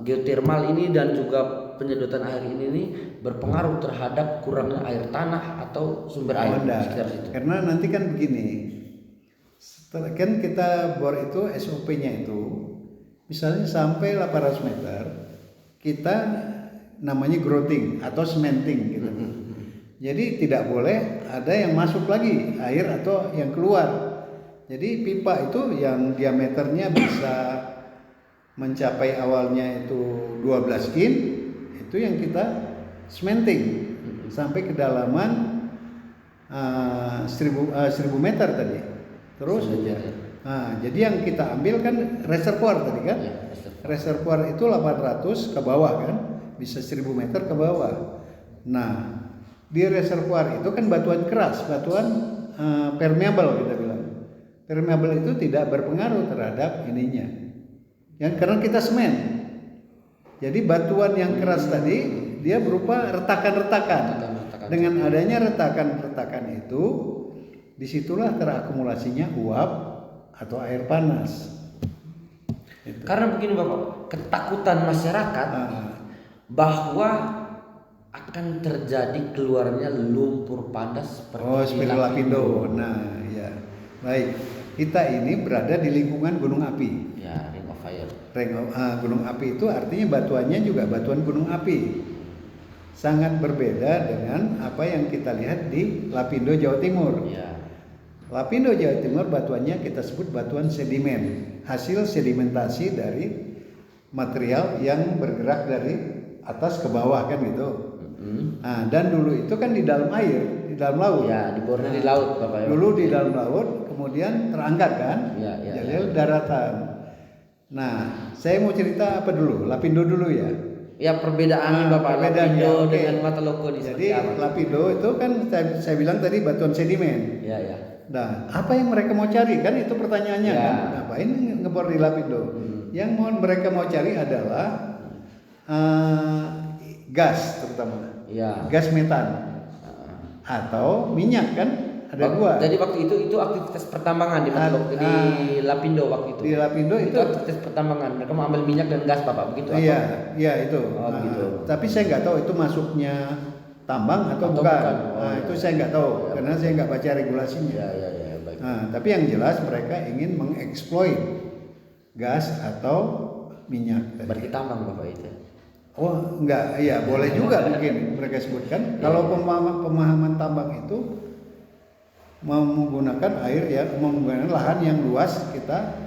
geotermal ini dan juga penyedotan air ini nih berpengaruh terhadap kurangnya air tanah atau sumber air di Enggak. sekitar situ. Karena nanti kan begini, kan kita bor itu SOP-nya itu, misalnya sampai 800 meter, kita namanya grouting atau cementing gitu. Jadi tidak boleh ada yang masuk lagi air atau yang keluar. Jadi pipa itu yang diameternya bisa mencapai awalnya itu 12 in, itu yang kita cementing sampai kedalaman 1000 meter tadi. Terus jadi yang kita ambil kan reservoir tadi kan? Ya, Reservoir itu 800 ke bawah kan? Bisa 1000 meter ke bawah. Nah, di reservoir itu kan batuan keras, batuan permeable kita bilang. Permeable itu tidak berpengaruh terhadap ininya. Yang karena kita semen. Jadi batuan yang keras tadi dia berupa retakan-retakan. Dengan adanya retakan-retakan itu, disitulah terakumulasinya uap atau air panas. Karena begini Bapak, ketakutan masyarakat bahwa akan terjadi keluarnya lumpur panas seperti Lapindo. Nah, ya. Baik. Kita ini berada di lingkungan gunung api. Ya, ring of fire. Gunung api itu artinya batuannya juga batuan gunung api. Sangat berbeda dengan apa yang kita lihat di Lapindo Jawa Timur. Ya. Lapindo Jawa Timur batuannya kita sebut batuan sedimen, hasil sedimentasi dari material yang bergerak dari atas ke bawah kan gitu. Nah, dan dulu itu kan di dalam air, di dalam laut. Ya, dibornya di laut Bapak ya. Dulu di dalam laut, kemudian terangkat kan, jadi daratan. Nah, saya mau cerita apa dulu? Lapindo dulu ya. Ya perbedaannya Bapak, Lapindo dengan Mataloko di Jadi Lapindo itu kan saya bilang tadi batuan sedimen. Ya, ya. Nah, apa yang mereka mau cari kan itu pertanyaannya kan? Ngapain ngebor di Lapindo? Yang mereka mau cari adalah gas terutama. Ya. Gas metan atau minyak kan? Ada dua. Jadi waktu itu aktivitas pertambangan di Lapindo waktu itu. Di Lapindo itu aktivitas pertambangan. Mereka mau ambil minyak dan gas Bapak begitu? Iya, iya itu. Begitu. Tapi saya nggak tahu itu masuknya tambang atau bukan. Itu saya nggak tahu karena saya nggak baca regulasinya. Ya, baik. Tapi yang jelas mereka ingin mengeksploit gas atau minyak. Berarti tambang Bapak itu. Oh enggak, iya boleh juga mungkin mereka sebutkan. Kalau pemahaman tambang itu menggunakan air ya, menggunakan lahan yang luas kita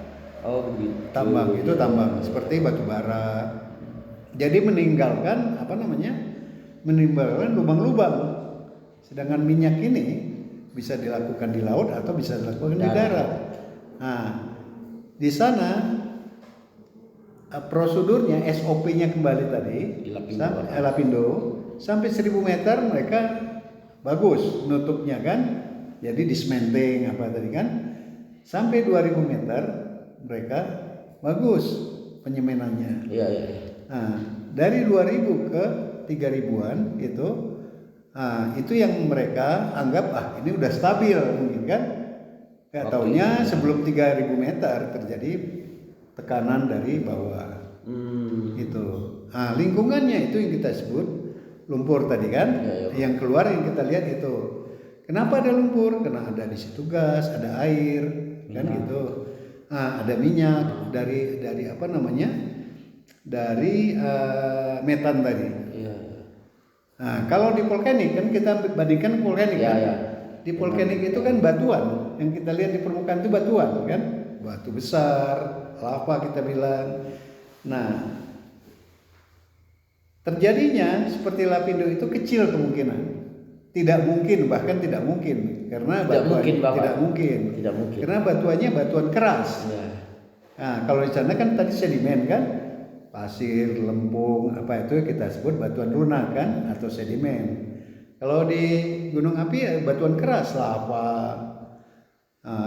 begitu. tambang itu tambang seperti batu bara. Jadi meninggalkan meninggalkan lubang-lubang. Sedangkan minyak ini bisa dilakukan di laut atau bisa dilakukan di darat. Nah, di sana prosedurnya SOP-nya kembali tadi di Lapindo sampai 1000 meter mereka bagus nutupnya kan, jadi dismenting apa tadi kan, sampai 2000 meter mereka bagus penyemenannya. Iya. Nah, dari 2000 ke 3000-an itu yang mereka anggap ini udah stabil mungkin kan. Nggak taunya sebelum 3000 meter terjadi tekanan dari bawah. Itu. Nah, lingkungannya itu yang kita sebut lumpur tadi kan. Yang keluar yang kita lihat itu. Kenapa ada lumpur? Karena ada di situ gas, ada air, kan gitu. Nah, ada minyak dari apa namanya? Dari metan tadi. Iya. Nah, kalau di volkanik kan kita bandingkan volkanik kan. Di volkanik itu kan batuan. Yang kita lihat di permukaan itu batuan kan. Batu besar, lava kita bilang. Nah, terjadinya seperti Lapindo itu kecil kemungkinan. Tidak mungkin, bahkan tidak mungkin karena batuan tidak mungkin. Karena batuannya batuan keras. Ya. Nah, kalau di sana kan tadi sedimen kan, pasir, lempung, apa itu kita sebut batuan lunak kan atau sedimen. Kalau di gunung api batuan keras, lava,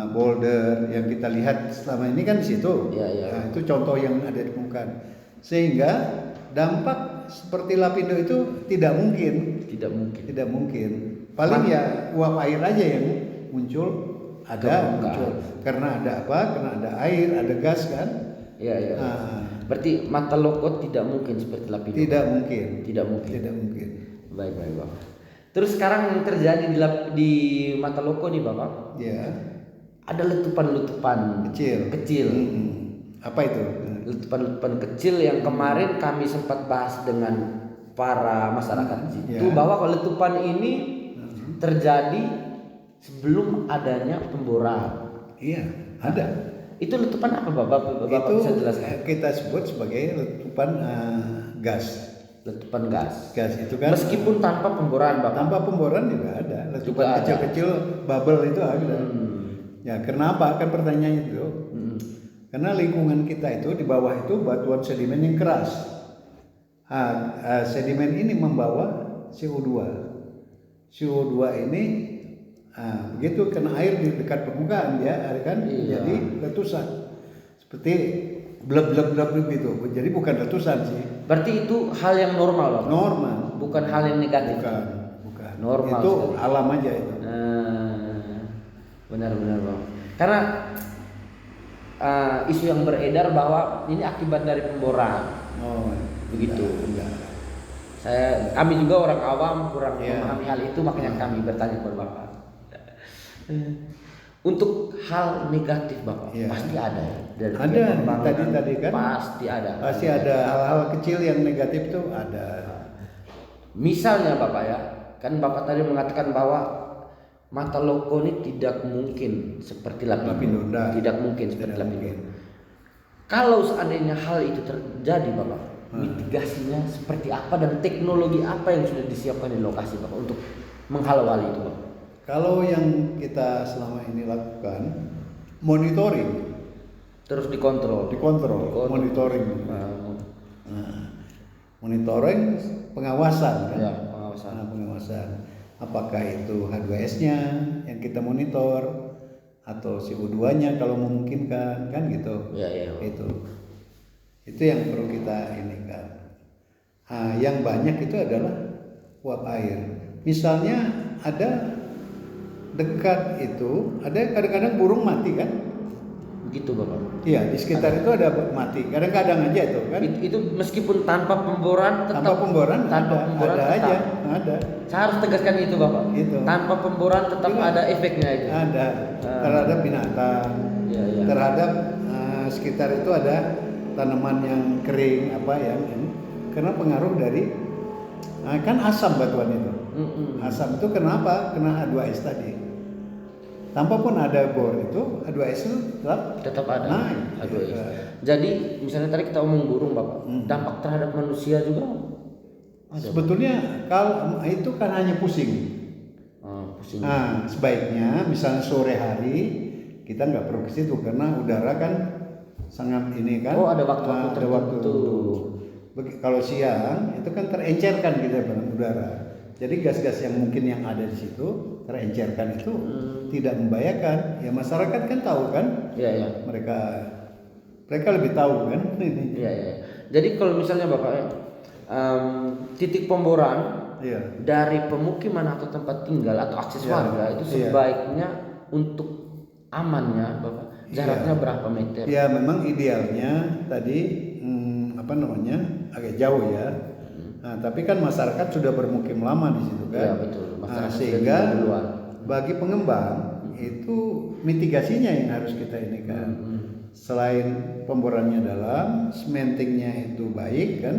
boulder yang kita lihat selama ini kan di situ. Ya. Nah, itu contoh yang ada di permukaan. Sehingga dampak seperti Lapindo itu tidak mungkin. Tidak mungkin. Tidak mungkin. Paling ya uap air aja yang muncul, muncul. Karena ada apa? Karena ada air, ada gas kan? Iya, iya. Berarti mata loko tidak mungkin seperti Lapindo. Tidak mungkin. Tidak mungkin. Tidak mungkin. Baik, Bapak. Terus sekarang yang terjadi di mata loko nih, Bapak? Ya. Ada letupan-letupan kecil. Apa itu? Letupan-letupan kecil yang kemarin kami sempat bahas dengan para masyarakat itu bahwa kalau letupan ini terjadi sebelum adanya pemboran. Iya, ada. Itu letupan apa, Bapak Itu bisa jelaskan? kita sebut sebagai letupan gas. Letupan gas. Gas itu kan meskipun tanpa pemboran, Bapak. Tanpa pemboran juga ada. Letupan Juga kecil-kecil bubble itu ada. Ya, kenapa? Kan pertanyaannya itu. Karena lingkungan kita itu di bawah itu batuan sedimen yang keras. Sedimen ini membawa CO2. CO2 ini begitu kena air di dekat permukaan ya, kan jadi letusan. Seperti bleb gitu. Jadi bukan letusan sih. Berarti itu hal yang normal, Bapak? Normal. Bukan hal yang negatif. Bukan. Normal. Itu sekali. alam aja itu. Benar-benar, Bang. Karena isu yang beredar bahwa ini akibat dari pemboran. Begitu. Kami juga orang awam kurang memahami hal itu, makanya kami bertanya kepada Bapak. Untuk hal negatif, Bapak, pasti ada ya. Dari tadi kan pasti ada. Pasti ada hal-hal kecil yang negatif tuh ada. Misalnya, Bapak ya, kan Bapak tadi mengatakan bahwa mata loko ini tidak mungkin seperti Lapindo. Tidak mungkin seperti Lapindo. Kalau seandainya hal itu terjadi, Bapak, mitigasinya seperti apa dan teknologi apa yang sudah disiapkan di lokasi, Bapak, untuk menghalau hal itu, Bapak? Kalau yang kita selama ini lakukan monitoring, terus dikontrol. Monitoring. Monitoring, pengawasan kan? Ya, pengawasan. Apakah itu H2S-nya yang kita monitor atau CO2-nya kalau memungkinkan kan gitu. Ya. Itu yang perlu kita ini kan. Yang banyak itu adalah uap air. Misalnya ada dekat itu ada kadang-kadang burung mati kan? Begitu, Bapak. Iya, di sekitar itu ada mati. Kadang-kadang aja itu kan. Itu meskipun tanpa pemboran tetap. Tanpa pemboran ada aja. Saya harus tegaskan itu, Bapak. Itu. Tanpa pemboran tetap ada efeknya itu. Ada. Terhadap binatang. Ya. Terhadap sekitar itu ada tanaman yang kering ini. Karena pengaruh dari kan asam batuan itu. Asam itu kenapa? Kena H2S tadi. Tanpa pun ada bor itu H2S itu tetap ada. naik. H2S. Jadi misalnya tadi kita omong burung, Bapak, dampak terhadap manusia juga ada. Sebetulnya kalau itu kan hanya pusing. Pusing. Sebaiknya misalnya sore hari kita nggak perlu ke situ karena udara kan sangat ini kan. Ada waktu-waktu tertentu. Kalau siang itu kan terencerkan kita dengan udara. Jadi gas-gas yang mungkin yang ada di situ terencerkan itu tidak membahayakan. Ya masyarakat kan tahu kan? Iya. Mereka lebih tahu kan ini. Iya. Jadi kalau misalnya Bapak titik pemboran dari pemukiman atau tempat tinggal atau akses warga itu sebaiknya untuk amannya, Bapak, jaraknya berapa meter? Ya memang idealnya tadi agak jauh ya. Tapi kan masyarakat sudah bermukim lama di situ kan. Iya, betul. Sehingga bagi pengembang itu mitigasinya yang harus kita ini kan. Selain pemborannya dalam, cementingnya itu baik kan.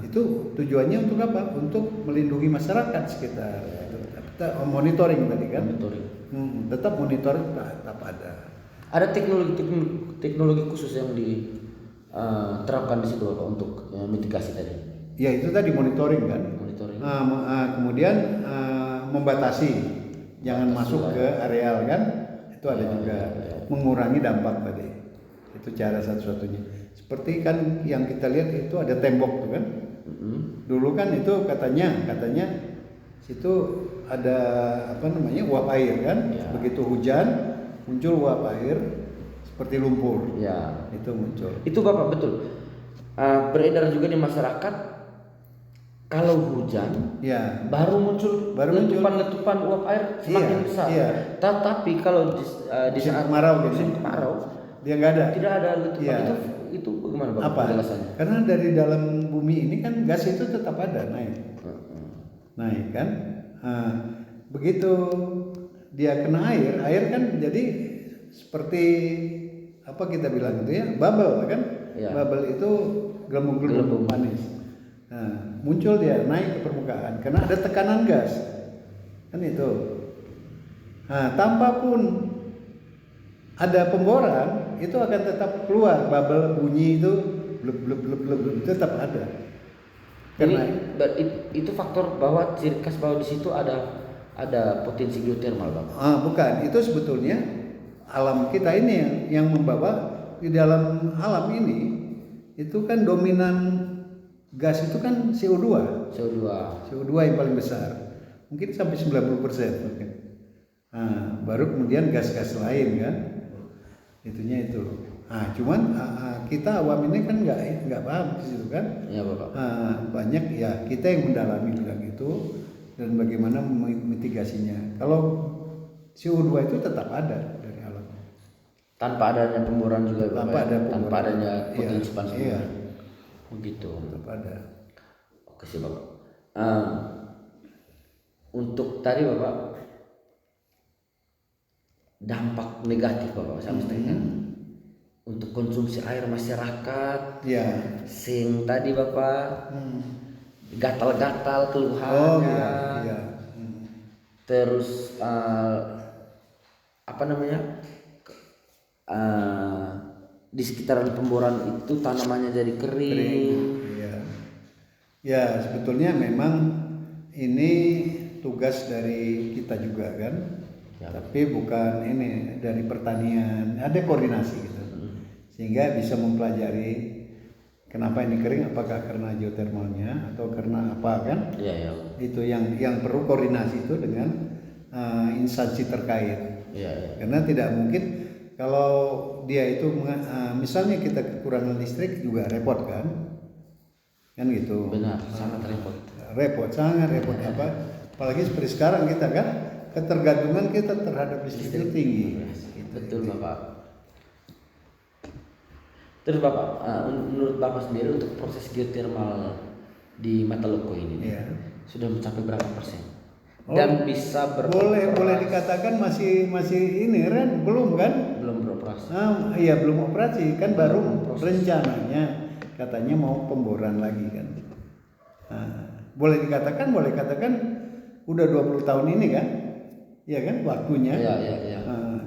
Itu tujuannya untuk apa? Untuk melindungi masyarakat sekitar. Kita monitoring tadi kan. Tetap monitoring tetap ada. Ada teknologi khusus yang diterapkan di situ, Bapak, untuk mitigasi tadi. Ya itu tadi monitoring kan. Kemudian membatasi, jangan masuk ke areal kan. Itu ada juga mengurangi dampak tadi. Itu cara satu-satunya. Seperti kan yang kita lihat itu ada tembok tuh kan. Dulu kan itu katanya situ ada uap air kan. Begitu hujan muncul uap air seperti lumpur. Ya. Itu muncul. Itu Bapak betul. beredar juga di masyarakat kalau hujan Ya, baru muncul letupan uap air semakin Iya, besar. iya. Tetapi kalau di Musim saat kemarau gitu. musim kemarau dia nggak ada. tidak ada letupan. Iya. Itu bagaimana Bapak Apa? penjelasannya? Karena dari dalam bumi ini kan gas itu tetap ada naik kan. Nah, begitu dia kena air kan jadi seperti apa kita bilang itu ya, bubble kan. Iya. Bubble itu gelembung panis. Nah, muncul dia naik ke permukaan karena ada tekanan gas kan itu. Nah, tanpa pun ada pemboran itu akan tetap keluar bubble, bunyi itu blub blub blub blub tetap ada. Karena Itu faktor bahwa ciri khas bahwa di situ ada potensi geotermal, Bapak. bukan, itu sebetulnya alam kita ini yang membawa. Di dalam alam ini itu kan dominan gas itu kan CO2 yang paling besar, mungkin sampai 90% mungkin. Nah, baru kemudian gas-gas lain kan, itunya itu. Nah, cuman kita awam ini kan nggak paham di situ kan. Iya, Bapak. Banyak ya kita yang mendalami bilang itu dan bagaimana mitigasinya. Kalau CO2 itu tetap ada dari alam. Tanpa adanya pemboran juga, Bapak. Tanpa adanya potensi panas bumi. Iya. Begitu. Tetap ada. Oke sih, Bapak. Untuk tadi Bapak dampak negatif Bapak sampaikan untuk konsumsi air masyarakat. Ya. Sing tadi Bapak gatal-gatal Oh keluhannya. iya. Terus apa namanya? Di sekitaran pemboran itu tanamannya jadi kering. Iya. Ya, sebetulnya memang ini tugas dari kita juga kan. Ya. Tapi bukan ini dari pertanian, ada koordinasi gitu. Sehingga bisa mempelajari kenapa ini kering, apakah karena geotermalnya atau karena apa kan? Iya. Itu yang perlu koordinasi itu dengan instansi terkait. Iya. Karena tidak mungkin kalau dia itu misalnya kita kekurangan listrik juga repot kan gitu. Benar, sangat repot. Sangat repot apalagi seperti sekarang kita kan ketergantungan kita terhadap listrik itu tinggi. Betul Bapak. Terus Bapak, menurut Bapak sendiri untuk proses geotermal di Mataloko ini sudah mencapai berapa persen? Dan bisa boleh dikatakan masih ini Ren, belum kan? Belum beroperasi. Iya belum operasi kan, baru rencananya katanya mau pemboran lagi kan. Boleh dikatakan udah 20 tahun ini kan? Iya kan waktunya. Iya.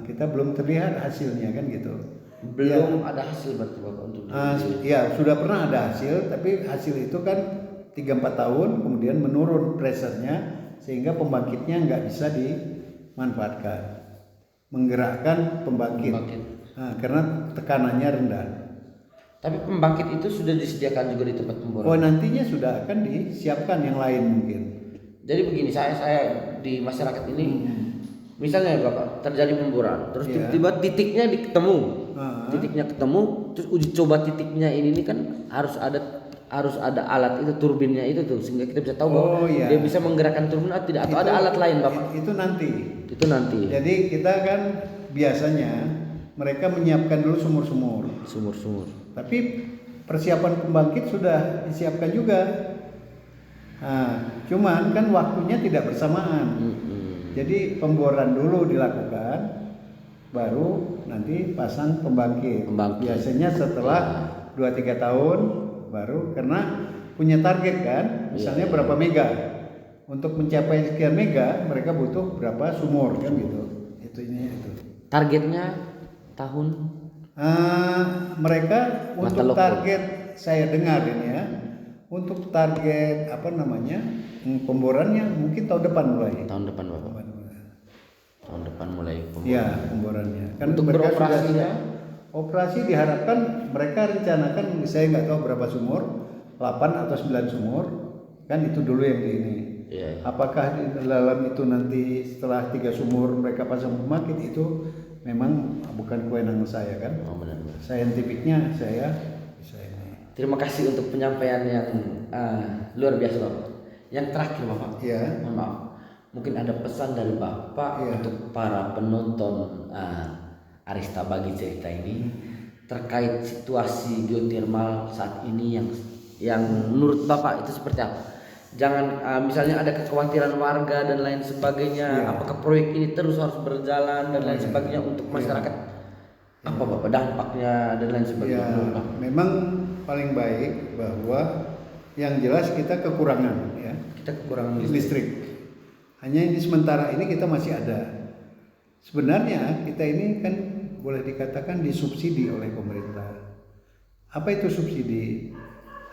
Kita belum terlihat hasilnya kan gitu. Belum ada hasil berarti Bapak untuk ya sudah pernah ada hasil, tapi hasil itu kan 3-4 tahun kemudian menurun pressure-nya sehingga pembangkitnya nggak bisa dimanfaatkan, menggerakkan pembangkit. Karena tekanannya rendah. Tapi pembangkit itu sudah disediakan juga di tempat pemboran. Oh nantinya sudah akan disiapkan yang lain mungkin. Jadi begini, saya di masyarakat ini misalnya Bapak terjadi pemboran, terus tiba-tiba titiknya ketemu, terus uji coba titiknya ini kan harus ada alat itu, turbinnya itu tuh, sehingga kita bisa tahu bahwa dia bisa menggerakkan turbin atau tidak, atau ada alat lain Bapak. Itu nanti. Jadi kita kan biasanya mereka menyiapkan dulu sumur-sumur. Tapi persiapan pembangkit sudah disiapkan juga. Cuman kan waktunya tidak bersamaan. Jadi pemboran dulu dilakukan, baru nanti pasang pembangkit. Biasanya setelah 2-3 tahun baru, karena punya target kan, misalnya berapa mega. Untuk mencapai sekian mega mereka butuh berapa sumur kan gitu. Itu. Targetnya tahun mereka untuk target saya dengar ini ya. Untuk target pemborannya mungkin tahun depan mulai. Tahun depan Bapak. Tahun depan mulai pemboran. Ya, pemborannya. Kan untuk beroperasinya operasi diharapkan mereka rencanakan, saya nggak tahu berapa sumur, 8 atau 9 sumur. Kan itu dulu yang di ini. Apakah di dalam itu nanti setelah 3 sumur mereka pasang pembangkit, itu memang bukan kewenangan saya kan. Benar. Saintifiknya saya bisa ini. Terima kasih untuk penyampaian yang luar biasa Bapak. Yang terakhir Bapak, mohon maaf, mungkin ada pesan dari Bapak untuk para penonton Arista Bagi Cerita ini terkait situasi geotermal saat ini yang menurut Bapak itu seperti apa? Jangan misalnya ada kekhawatiran warga dan lain sebagainya, apakah proyek ini terus harus berjalan dan lain sebagainya untuk masyarakat? Apa Bapak dampaknya dan lain sebagainya? Memang paling baik bahwa yang jelas kita kekurangan listrik. Hanya ini sementara ini kita masih ada. Sebenarnya kita ini kan boleh dikatakan disubsidi oleh pemerintah. Apa itu subsidi?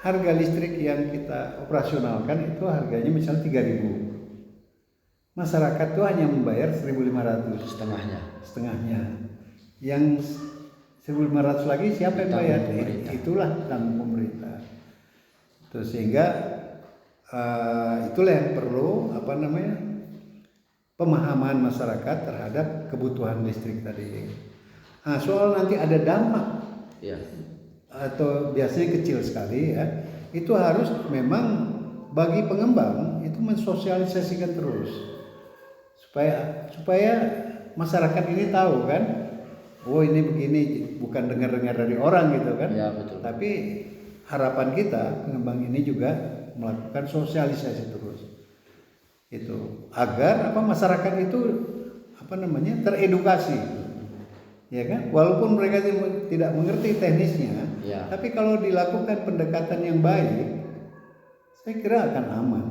Harga listrik yang kita operasionalkan itu harganya misalnya 3.000. Masyarakat tuh hanya membayar 1.500, setengahnya. Yang 1.500 lagi siapa yang bayar? Itulah tanggung pemerintah. Terus sehingga itulah yang perlu pemahaman masyarakat terhadap kebutuhan listrik tadi. Soal nanti ada dampak atau biasanya kecil sekali ya, itu harus memang bagi pengembang itu mensosialisasikan terus supaya masyarakat ini tahu kan, oh ini begini, bukan dengar-dengar dari orang gitu kan. Betul. Tapi harapan kita pengembang ini juga melakukan sosialisasi terus itu agar masyarakat itu teredukasi, ya kan, walaupun mereka tidak mengerti teknisnya, tapi kalau dilakukan pendekatan yang baik saya kira akan aman.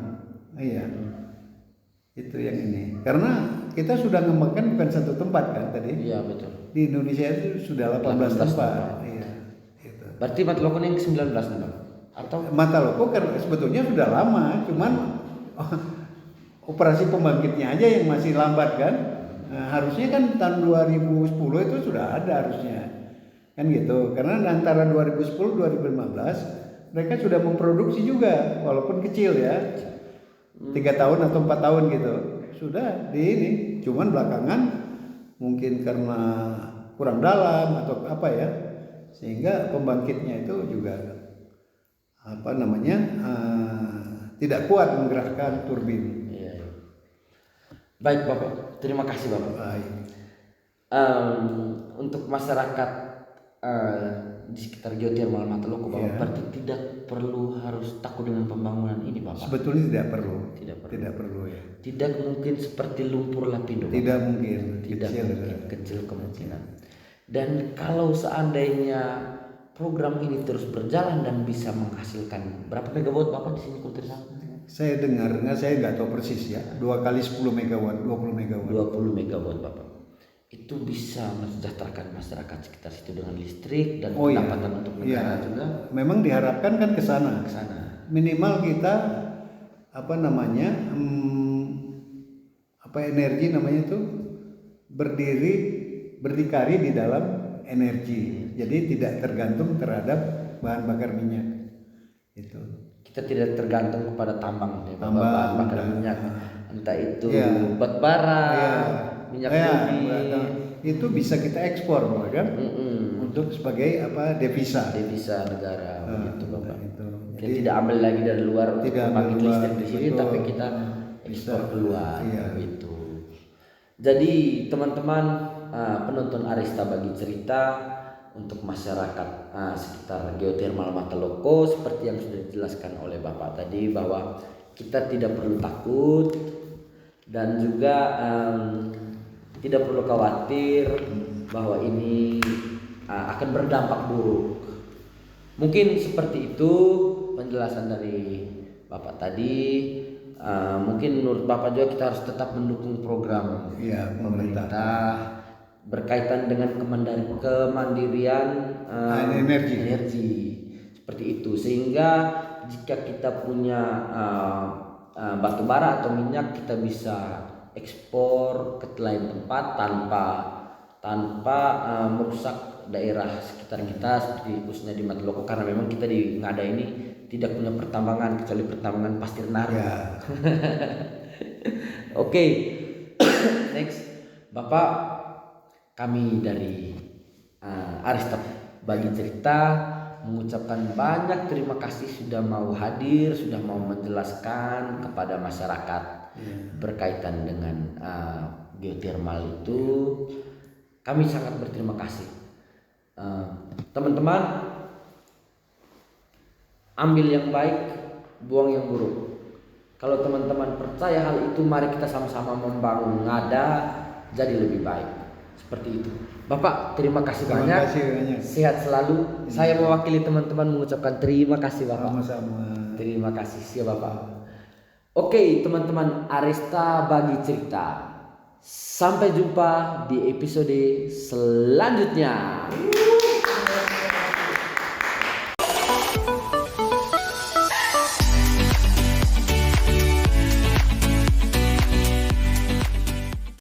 Itu yang ini, karena kita sudah mengembangkan bukan satu tempat kan tadi. Betul. Di Indonesia itu sudah 18 tempat. Itu. Berarti Matloko yang 19 nih, atau Matloko kan sebetulnya sudah lama, cuman operasi pembangkitnya aja yang masih lambat kan. Harusnya kan tahun 2010 itu sudah ada harusnya. Kan gitu. Karena antara 2010 2015 mereka sudah memproduksi juga walaupun kecil ya. 3 tahun atau 4 tahun gitu. Sudah di ini, cuman belakangan mungkin karena kurang dalam atau apa ya, sehingga pembangkitnya itu juga tidak kuat menggerakkan turbin. Baik Bapak, terima kasih Bapak. Baik. Untuk masyarakat di sekitar geotermal Matloko Bapak, berarti tidak perlu harus takut dengan pembangunan ini Bapak. Sebetulnya tidak perlu ya. Tidak mungkin seperti lumpur lapindo. Tidak mungkin. Kecil kemungkinan. Dan kalau seandainya program ini terus berjalan dan bisa menghasilkan berapa megawatt Bapak di sini Kultirisasi? Saya dengar, saya nggak tahu persis ya. 2 kali 10 megawatt, 20 megawatt. 20 megawatt Bapak. Itu bisa mensejahterakan masyarakat sekitar situ dengan listrik dan pendapatan untuk negara juga. Memang diharapkan kan ke sana. Minimal kita energi namanya itu berdikari di dalam energi. Jadi tidak tergantung terhadap bahan bakar minyak. Itu. Kita tidak tergantung kepada tambang bahan bakar minyak. Entah itu batu bara, minyak bumi. Itu bisa kita ekspor kan? Untuk sebagai devisa negara begitu Bapak. Jadi tidak ambil lagi dari luar untuk membangkit listrik di sini, tapi kita ekspor keluar gitu. Jadi teman-teman penonton Arista Bagi Cerita, untuk masyarakat sekitar geotermal Matloko seperti yang sudah dijelaskan oleh Bapak tadi, bahwa kita tidak perlu takut dan juga tidak perlu khawatir bahwa ini akan berdampak buruk. Mungkin seperti itu penjelasan dari Bapak tadi. Mungkin menurut Bapak juga kita harus tetap mendukung program pemerintah berkaitan dengan kemandirian energi seperti itu, sehingga jika kita punya batu bara atau minyak, kita bisa ekspor ke lain tempat tanpa merusak daerah sekitar kita, seperti khususnya di Matloko, karena memang kita di Ngada ini tidak punya pertambangan kecuali pertambangan pasir naru. Oke. Next Bapak, kami dari Arista Bagi Cerita mengucapkan banyak terima kasih sudah mau hadir, sudah mau menjelaskan kepada masyarakat berkaitan dengan geothermal itu. Kami sangat berterima kasih. Teman-teman, ambil yang baik, buang yang buruk. Kalau teman-teman percaya hal itu, mari kita sama-sama membangun Ngada jadi lebih baik. Seperti itu. Bapak, terima kasih banyak. Sehat selalu. Saya mewakili teman-teman mengucapkan terima kasih Bapak. Sama-sama. Terima kasih siap Bapak. Oke, teman-teman, Arista Bagi Cerita. Sampai jumpa di episode selanjutnya.